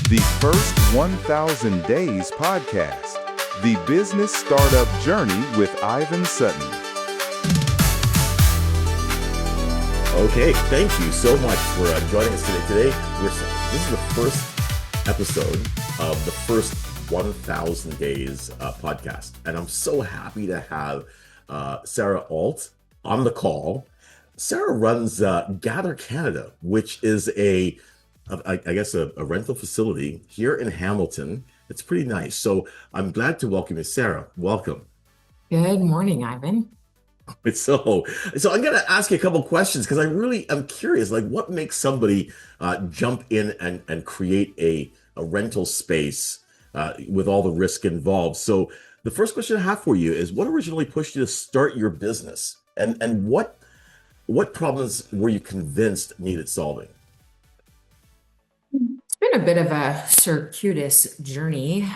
the first 1000 Days podcast, the business startup journey with Ivan Sutton. Okay, thank you so much for joining us today. This is the first episode of the first 1000 Days podcast, and I'm so happy to have Sara Auld on the call. Sara runs Gather Canada, which is I guess a rental facility here in Hamilton. It's pretty nice. So I'm glad to welcome you, Sara. Welcome. Good morning, Ivan. So I'm going to ask you a couple questions because I really am curious, like what makes somebody jump in and create a rental space with all the risk involved. So the first question I have for you is what originally pushed you to start your business, and what problems were you convinced needed solving? It's been a bit of a circuitous journey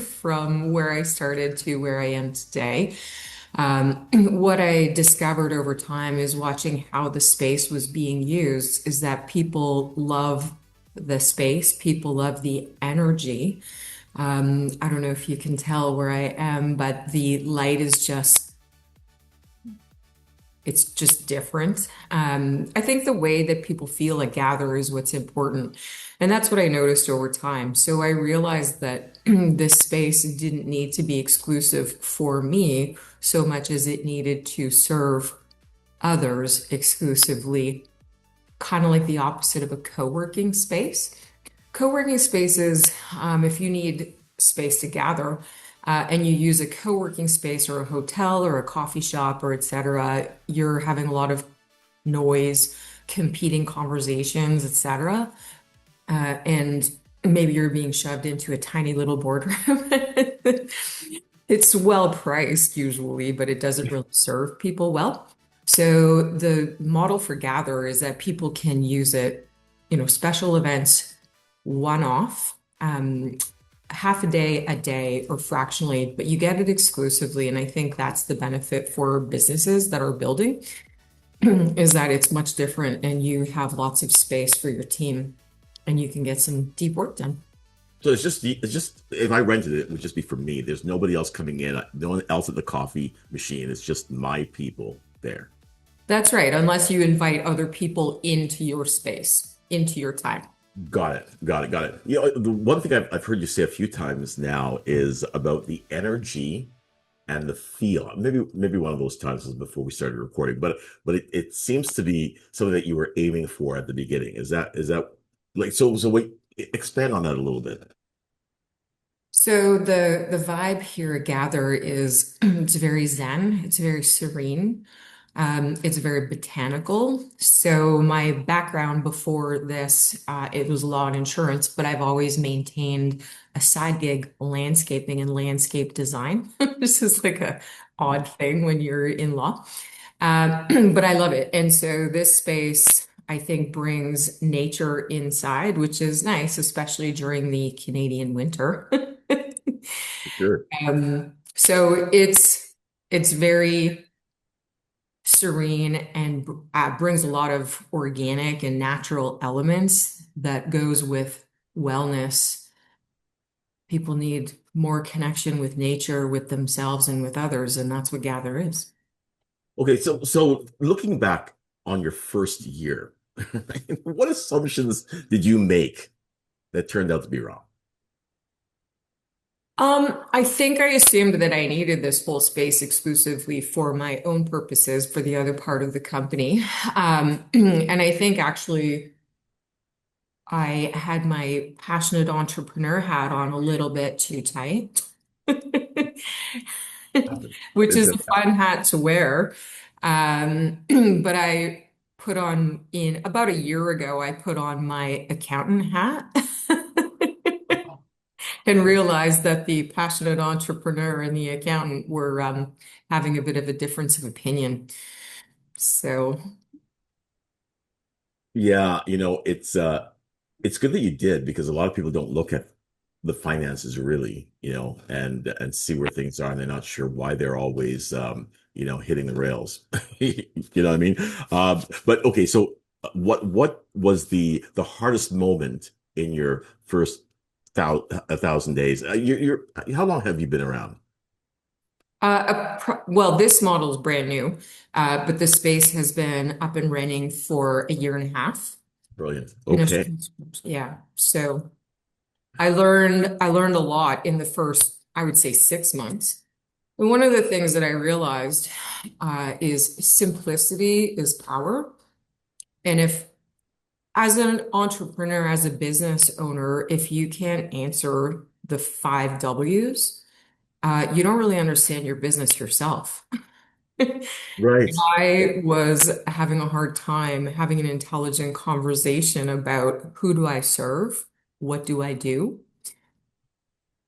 from where I started to where I am today. What I discovered over time is watching how the space was being used is that people love the space, people love the energy. I don't know if you can tell where I am, but the light is it's just different. I think the way that people feel at Gather is what's important. And that's what I noticed over time. So I realized that this space didn't need to be exclusive for me so much as it needed to serve others exclusively, kind of like the opposite of a co-working space. Co-working spaces, if you need space to gather, and you use a co-working space or a hotel or a coffee shop or etc., you're having a lot of noise, competing conversations, etc. And maybe you're being shoved into a tiny little boardroom. It's well priced usually, but it doesn't really serve people well. So the model for Gather is that people can use it, special events, one-off, half a day, or fractionally, but you get it exclusively. And I think that's the benefit for businesses that are building is that it's much different and you have lots of space for your team and you can get some deep work done. So it's just if I rented it, it would just be for me. There's nobody else coming in, no one else at the coffee machine. It's just my people there. That's right, unless you invite other people into your space, into your time. Got it. The one thing I've heard you say a few times now is about the energy and the feel. Maybe one of those times was before we started recording, but it seems to be something that you were aiming for at the beginning. Is that like so? Wait, expand on that a little bit. So the vibe here at Gather is it's very zen, it's very serene. It's very botanical. So my background before this, it was law and insurance, but I've always maintained a side gig, landscaping and landscape design. This is like a odd thing when you're in law, but I love it. And so this space, I think, brings nature inside, which is nice, especially during the Canadian winter. Sure. So it's very serene and brings a lot of organic and natural elements that goes with wellness. People need more connection with nature, with themselves, and with others, and that's what Gather is. Okay, so looking back on your first year, what assumptions did you make that turned out to be wrong? I think I assumed that I needed this whole space exclusively for my own purposes for the other part of the company. And I think actually I had my passionate entrepreneur hat on a little bit too tight, which is a fun hat to wear. But about a year ago, I put on my accountant hat. And realized that the passionate entrepreneur and the accountant were having a bit of a difference of opinion. So yeah, it's good that you did because a lot of people don't look at the finances really, and see where things are, and they're not sure why they're always hitting the rails. You know what I mean? But okay, so what was the hardest moment in your first 1,000 days? How long have you been around? Well, this model is brand new, but the space has been up and running for a year and a half. Brilliant. Finished, Okay. yeah. So I learned a lot in the first, I would say, 6 months. And one of the things that I realized is simplicity is power. And if, as an entrepreneur, as a business owner, if you can't answer the five W's, you don't really understand your business yourself. Right. I was having a hard time having an intelligent conversation about who do I serve? What do I do?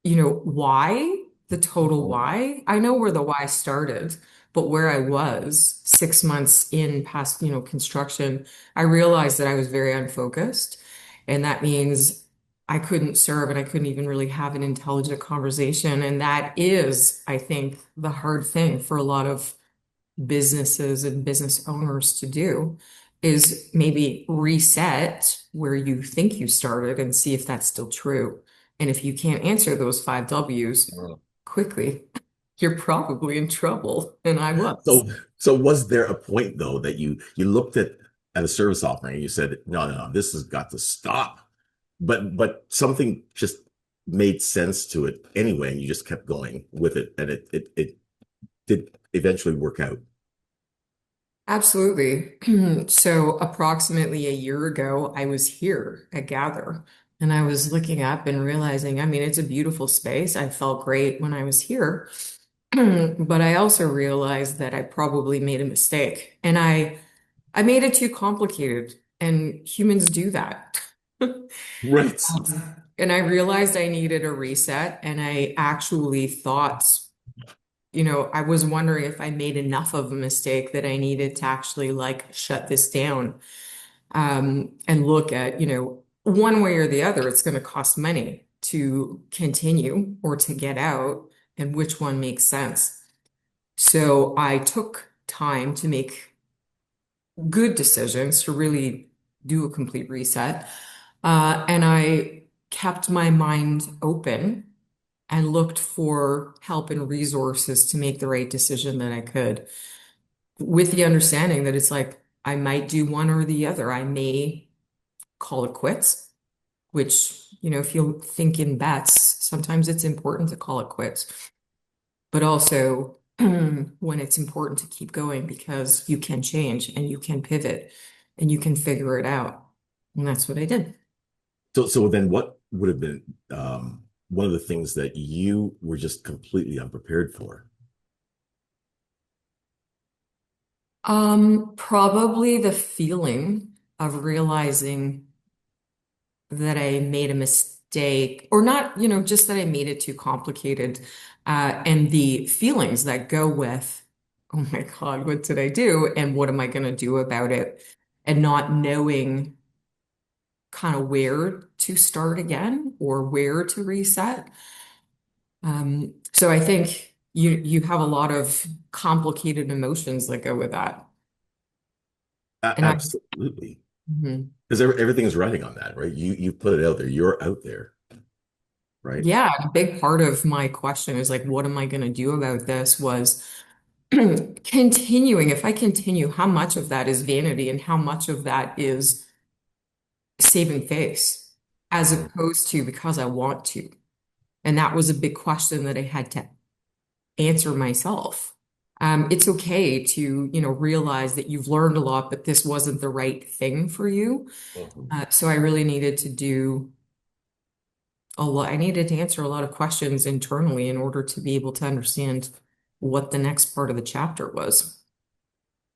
Why? The total why. I know where the why started, but where I was 6 months in past, construction, I realized that I was very unfocused. And that means I couldn't serve and I couldn't even really have an intelligent conversation. And that is, I think, the hard thing for a lot of businesses and business owners to do is maybe reset where you think you started and see if that's still true. And if you can't answer those five W's quickly, you're probably in trouble. And I was. So was there a point though that you looked at a service offering and you said, no, no, no, this has got to stop. But something just made sense to it anyway, and you just kept going with it, and it did eventually work out. Absolutely. So approximately a year ago, I was here at Gather and I was looking up and realizing, I mean, it's a beautiful space. I felt great when I was here. But I also realized that I probably made a mistake and I made it too complicated and humans do that. Right. And I realized I needed a reset and I actually thought, I was wondering if I made enough of a mistake that I needed to actually like shut this down, and look at, one way or the other, it's going to cost money to continue or to get out, and which one makes sense. So I took time to make good decisions to really do a complete reset. And I kept my mind open and looked for help and resources to make the right decision that I could, with the understanding that it's like I might do one or the other. I may call it quits, which, if you think in bets, sometimes it's important to call it quits, but also when it's important to keep going because you can change and you can pivot and you can figure it out. And that's what I did. So then what would have been one of the things that you were just completely unprepared for? Probably the feeling of realizing that I made a mistake, or not, just that I made it too complicated, and the feelings that go with, oh my God, what did I do? And what am I going to do about it? And not knowing kind of where to start again or where to reset. So I think you have a lot of complicated emotions that go with that. And I, Absolutely. Mhm. Because everything is riding on that, right? You put it out there. You're out there, right? Yeah, a big part of my question is like, what am I going to do about this? Was continuing. If I continue, how much of that is vanity and how much of that is saving face, as Mhm. opposed to because I want to? And that was a big question that I had to answer myself. It's okay to, realize that you've learned a lot, but this wasn't the right thing for you. Mhm. So I really needed to do a lot. I needed to answer a lot of questions internally in order to be able to understand what the next part of the chapter was.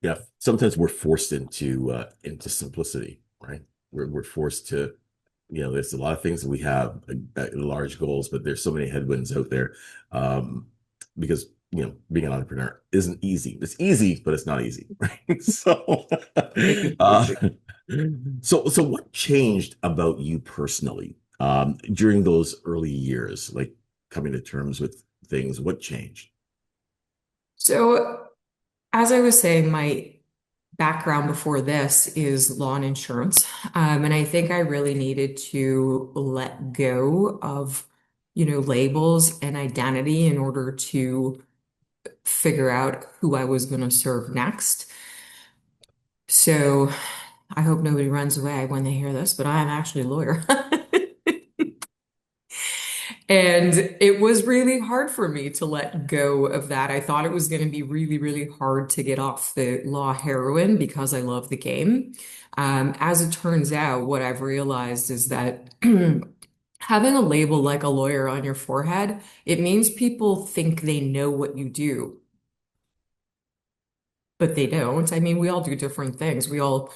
Yeah. Sometimes we're forced into simplicity, right? We're forced to, there's a lot of things that we have, large goals, but there's so many headwinds out there. Because being an entrepreneur isn't easy. It's easy, but it's not easy, right? Uh, so what changed about you personally during those early years, like coming to terms with things? What changed? So, as I was saying, my background before this is law and insurance. And I think I really needed to let go of, labels and identity in order to figure out who I was going to serve next. So I hope nobody runs away when they hear this, but I'm actually a lawyer. And it was really hard for me to let go of that. I thought it was going to be really, really hard to get off the law heroin because I love the game. As it turns out, what I've realized is that having a label like a lawyer on your forehead, it means people think they know what you do, but they don't. I mean, we all do different things. We all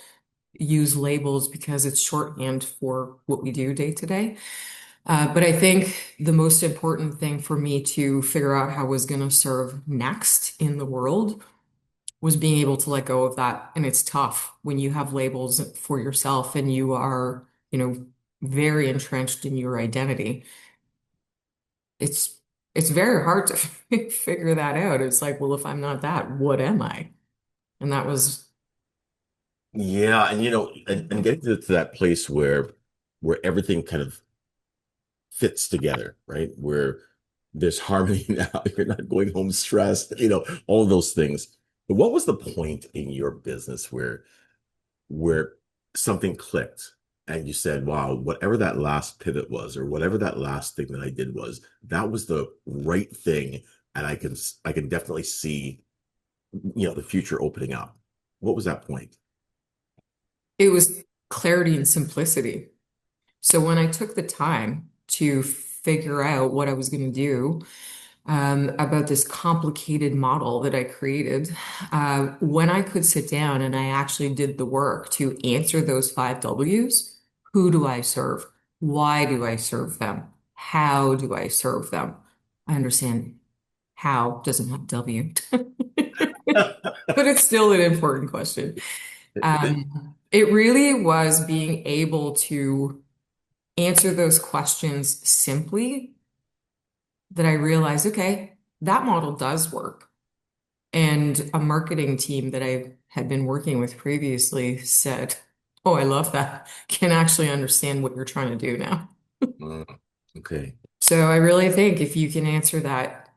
use labels because it's shorthand for what we do day to day. But I think the most important thing for me to figure out how I was going to serve next in the world was being able to let go of that. And it's tough when you have labels for yourself and you are, very entrenched in your identity. It's it's very hard to figure that out. It's like, well, if I'm not that, what am I? And that was Yeah, and and getting to that place where everything kind of fits together, right? Where there's harmony now, you're not going home stressed, all of those things. But what was the point in your business where something clicked and you said, wow, whatever that last pivot was, or whatever that last thing that I did was, that was the right thing, and I can definitely see, the future opening up. What was that point? it was clarity and simplicity. So when I took the time to figure out what I was going to do about this complicated model that I created, when I could sit down and I actually did the work to answer those five W's, who do I serve? Why do I serve them? How do I serve them? I understand how doesn't have W, but it's still an important question. It really was being able to answer those questions simply that I realized, okay, that model does work. And a marketing team that I had been working with previously said, oh, I love that. Can actually understand what you're trying to do now. Mm, okay. So I really think if you can answer that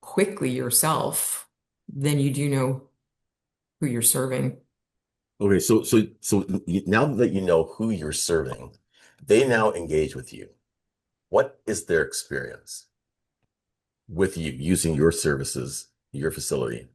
quickly yourself, then you do know who you're serving. Okay, now that you know who you're serving, they now engage with you. What is their experience with you using your services, your facility?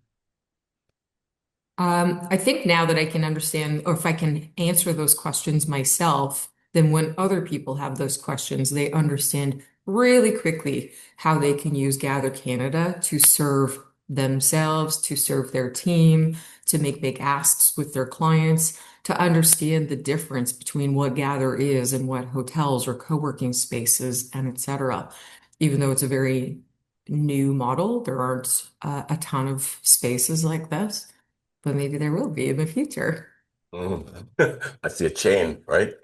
I think now that I can understand, or if I can answer those questions myself, then when other people have those questions, they understand really quickly how they can use Gather Canada to serve themselves, to serve their team, to make big asks with their clients, to understand the difference between what Gather is and what hotels or co-working spaces and et cetera. Even though it's a very new model, there aren't a ton of spaces like this, but maybe there will be in the future. Mm. I see a chain, right?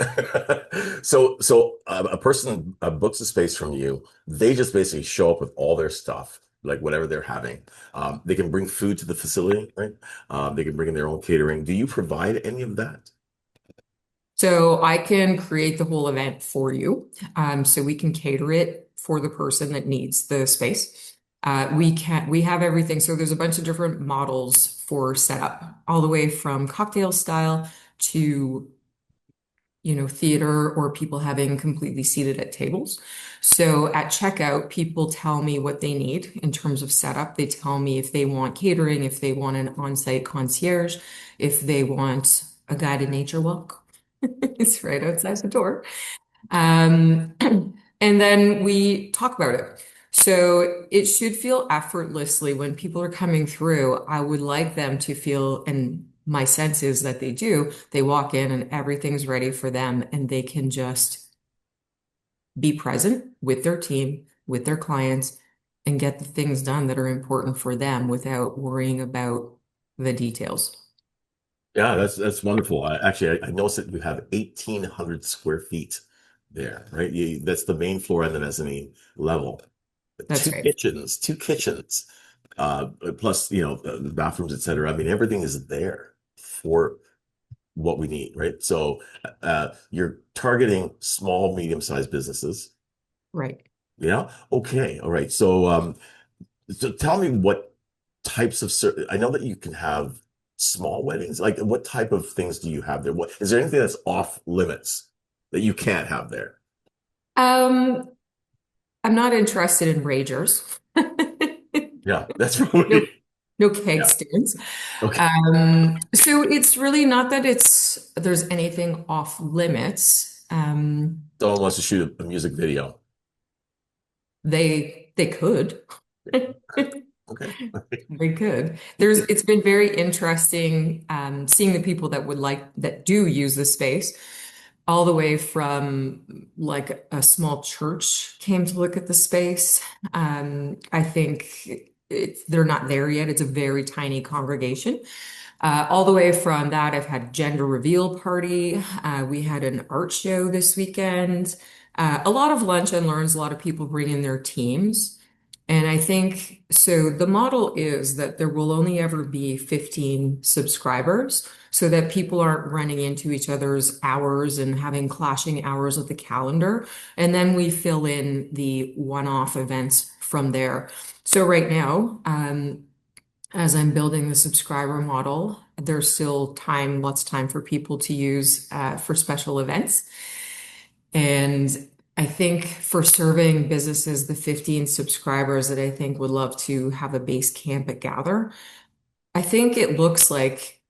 So a person books a space from you. They just basically show up with all their stuff, like whatever they're having. They can bring food to the facility, right? They can bring in their own catering. Do you provide any of that? So I can create the whole event for you. So we can cater it for the person that needs the space. We have everything. So there's a bunch of different models for setup, all the way from cocktail style to theater or people having completely seated at tables. So at checkout, people tell me what they need in terms of setup. They tell me if they want catering, if they want an on-site concierge, if they want a guided nature walk. It's right outside the door. Um, and then we talk about it. So it should feel effortlessly when people are coming through. I would like them to feel, and my sense is that they do, they walk in and everything's ready for them and they can just be present with their team, with their clients, and get the things done that are important for them without worrying about the details. Yeah, that's wonderful. I noticed that you have 1,800 square feet there, right? That's the main floor and the mezzanine level. That's right. Two kitchens, plus, the bathrooms, et cetera. I mean, everything is there. for what we need, right? So you're targeting small, medium-sized businesses. Right. Yeah. Okay. All right. So tell me what types of I know that you can have small weddings. Like, what type of things do you have there? What is there anything that's off limits that you can't have there? Um, I'm not interested in ragers. Yeah, that's No, really no keg yeah. stands. Okay. So it's really not that there's anything off limits. Someone wants to shoot a music video. They could. Okay. They could. It's been very interesting seeing the people that do use the space, all the way from like a small church came to look at the space. I think they're not there yet. It's a very tiny congregation. All the way from that, I've had gender reveal party. We had an art show this weekend. A lot of lunch and learns. A lot of people bring in their teams. And I think so. The model is that there will only ever be 15 subscribers so that people aren't running into each other's hours and having clashing hours of the calendar. And then we fill in the one-off events from there. So right now, as I'm building the subscriber model, there's still lots of time for people to use for special events. And I think for serving businesses, the 15 subscribers that I think would love to have a base camp at Gather, I think it looks like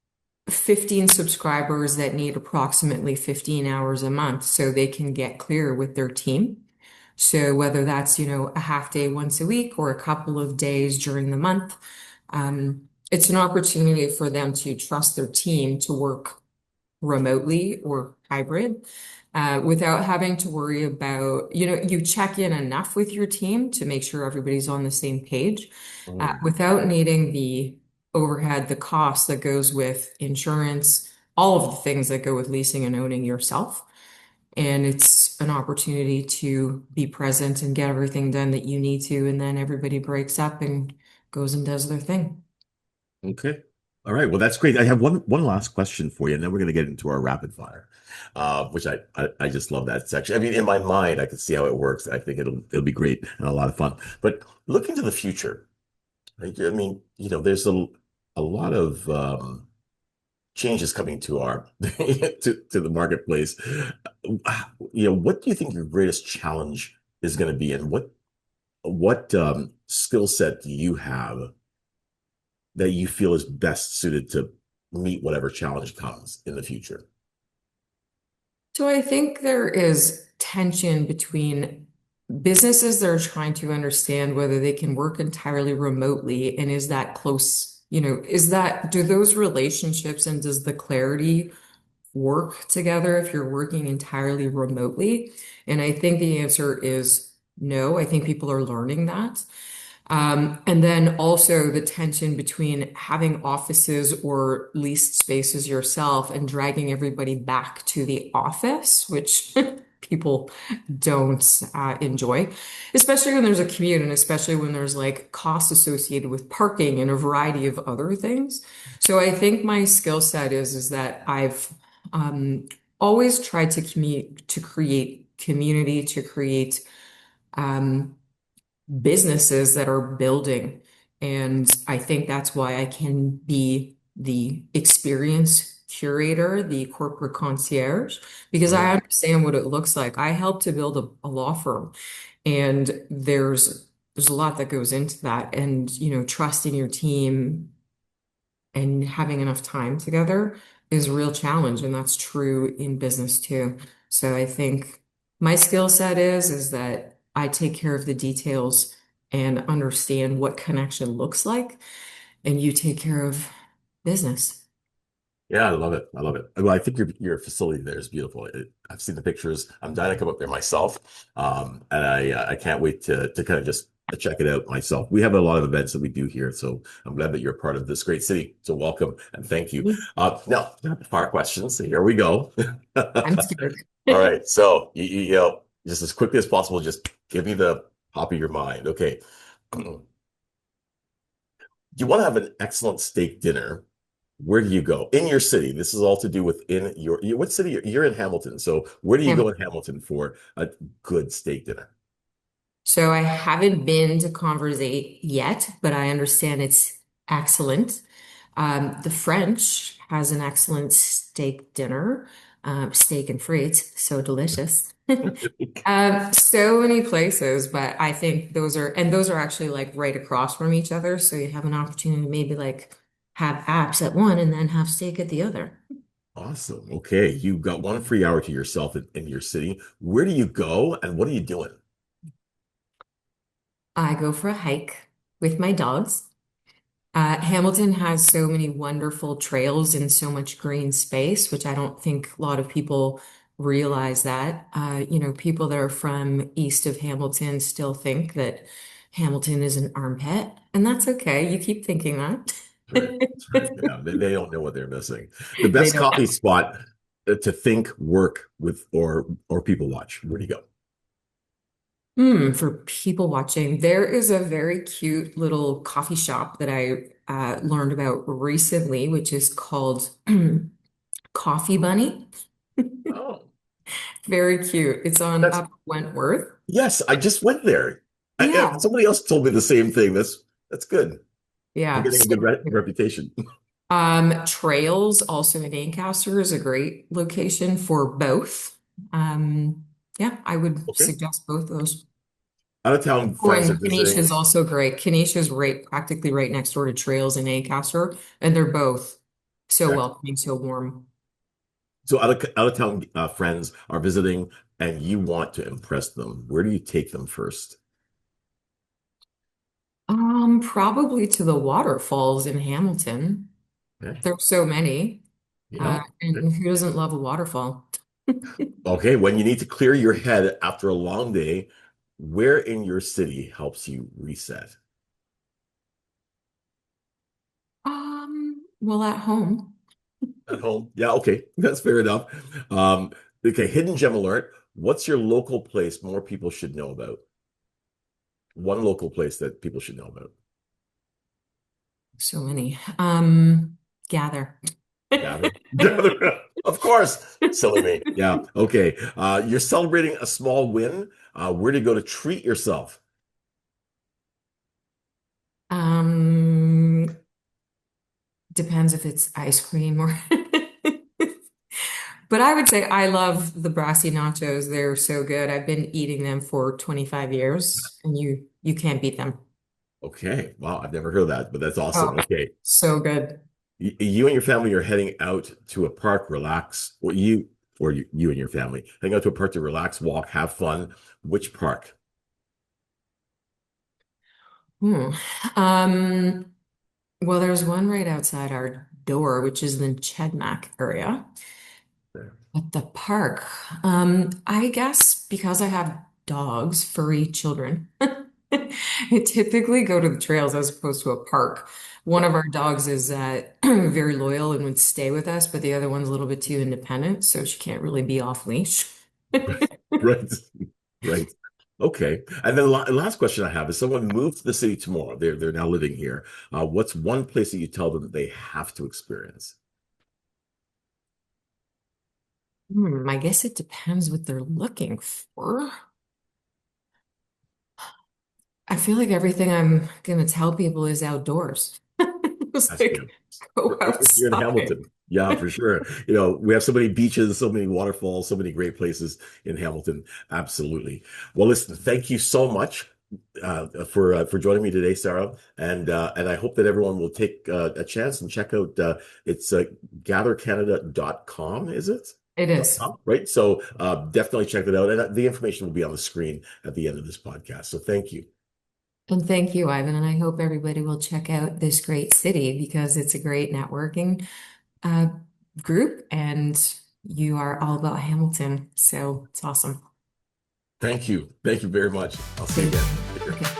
15 subscribers that need approximately 15 hours a month so they can get clear with their team. So whether that's, a half day once a week or a couple of days during the month, it's an opportunity for them to trust their team to work remotely or hybrid without having to worry about, you check in enough with your team to make sure everybody's on the same page Mm, without needing the overhead, the cost that goes with insurance, all of the things that go with leasing and owning yourself. And it's an opportunity to be present and get everything done that you need to. And then everybody breaks up and goes and does their thing. okay. All right. Well, that's great. I have one last question for you, and then we're going to get into our rapid fire, which I just love that section. I mean, in my mind, I can see how it works. I think it'll be great and a lot of fun. But looking to the future, I mean, there's a lot of changes coming to our to the marketplace. What do you think your greatest challenge is going to be, and what skill set do you have that you feel is best suited to meet whatever challenge comes in the future? So I think there is tension between businesses that are trying to understand whether they can work entirely remotely and is that close, do those relationships and does the clarity work together if you're working entirely remotely? And I think the answer is no. I think people are learning that. And then also the tension between having offices or leased spaces yourself and dragging everybody back to the office, which people don't enjoy, especially when there's a commute and especially when there's like costs associated with parking and a variety of other things. So I think my skill set is that I've always tried to create community, to create um, businesses that are building. And I think that's why I can be the experience curator, the corporate concierge, because I Mm, understand what it looks like. I helped to build a law firm, and there's a lot that goes into that. And, trusting your team and having enough time together is a real challenge, and that's true in business too. So I think my skill set is that I take care of the details and understand what connection looks like, and you take care of business. yeah, I love it. I love it. Well, I think your facility there is beautiful. I've seen the pictures. I'm dying to come up there myself, and I can't wait to kind of just check it out myself. We have a lot of events that we do here, so I'm glad that you're part of this great city. So welcome and thank you. Now, rapid fire questions. So here we go. I'm scared. All right. So just as quickly as possible, just give me the top of your mind. Okay. You want to have an excellent steak dinner, Where do you go in your city? This is all to do with in what city? You're in Hamilton. So where do you go in Hamilton for a good steak dinner? So I haven't been to Conversate yet, but I understand it's excellent. The French has an excellent steak dinner, steak and frites, so delicious. So many places, but I think those are actually like right across from each other. So you have an opportunity to maybe like have apps at one and then have steak at the other. Awesome. Okay, you've got one free hour to yourself in your city. Where do you go and what are you doing? I go for a hike with my dogs. Hamilton has so many wonderful trails and so much green space, which I don't think a lot of people realize that. People that are from east of Hamilton still think that Hamilton is an armpit, and that's okay. You keep thinking that. Right. Yeah, they don't know what they're missing. The They best don't. coffee spot to think, work with, or people watch. Where do you go? For people watching, there is a very cute little coffee shop that I learned about recently, which is called Coffee Bunny. Oh, Very cute. It's on that's Upper Wentworth. yes. I just went there. Yeah. Somebody else told me the same thing. That's good. They're Yeah. getting a good reputation. Trails also in Ancaster is a great location for both. Yeah, I would Okay. suggest both those. Out of town Oh, friends are and Kenesha visiting. is also great. Kenesha is practically right next door to Trails in Ancaster, and they're both so Okay. welcoming, so warm. So out of town friends are visiting, and you want to impress them. Where do you take them first? Probably to the waterfalls in Hamilton. Okay. There's so many. Yeah. And who doesn't love a waterfall? Okay. When you need to clear your head after a long day, where in your city helps you reset? Well, at home. At home. Yeah. Okay. That's fair enough. Um, okay. Hidden gem alert. What's your local place more people should know about? One local place that people should know about. So many. Gather. Gather. Gather. Of course. Silly me. Yeah. Okay. You're celebrating a small win. Where do you go to treat yourself? Um, Depends if it's ice cream or but I would say I love the brassy nachos. They're so good. I've been eating them for 25 years and you can't beat them. Okay. Wow. I've never heard of that, but that's Oh, awesome. Okay. so good. You and your family are heading out to a park, relax. You and your family heading out to a park to relax, walk, have fun. Which park? Hmm. Um, well, there's one right outside our door, which is in the Chedmack area. There. At the park, I guess because I have dogs, furry children, I typically go to the trails as opposed to a park. One Yeah. of our dogs is very loyal and would stay with us, but the other one's a little bit too independent, so she can't really be off leash. Right. Right. Okay. And then last question I have is someone moved to the city tomorrow. They're now living here. What's one place that you tell them that they have to experience? I guess it depends what they're looking for. I feel like everything I'm gonna tell people is outdoors. It's That's like good. go If you're in outside. Hamilton. Yeah, for sure. We have so many beaches, so many waterfalls, so many great places in Hamilton. Absolutely. Well, listen, thank you so much for joining me today, Sarah. And I hope that everyone will take a chance and check out it's gathercanada.com, is it? It Dot is. com, right? So definitely check that out. And the information will be on the screen at the end of this podcast. So thank you. And thank you, Ivan. And I hope everybody will check out this great city because it's a great networking uh, group and you are all about Hamilton. So it's awesome. Thank you. Thank you very much. I'll see you Thank again. you. Take care. Okay.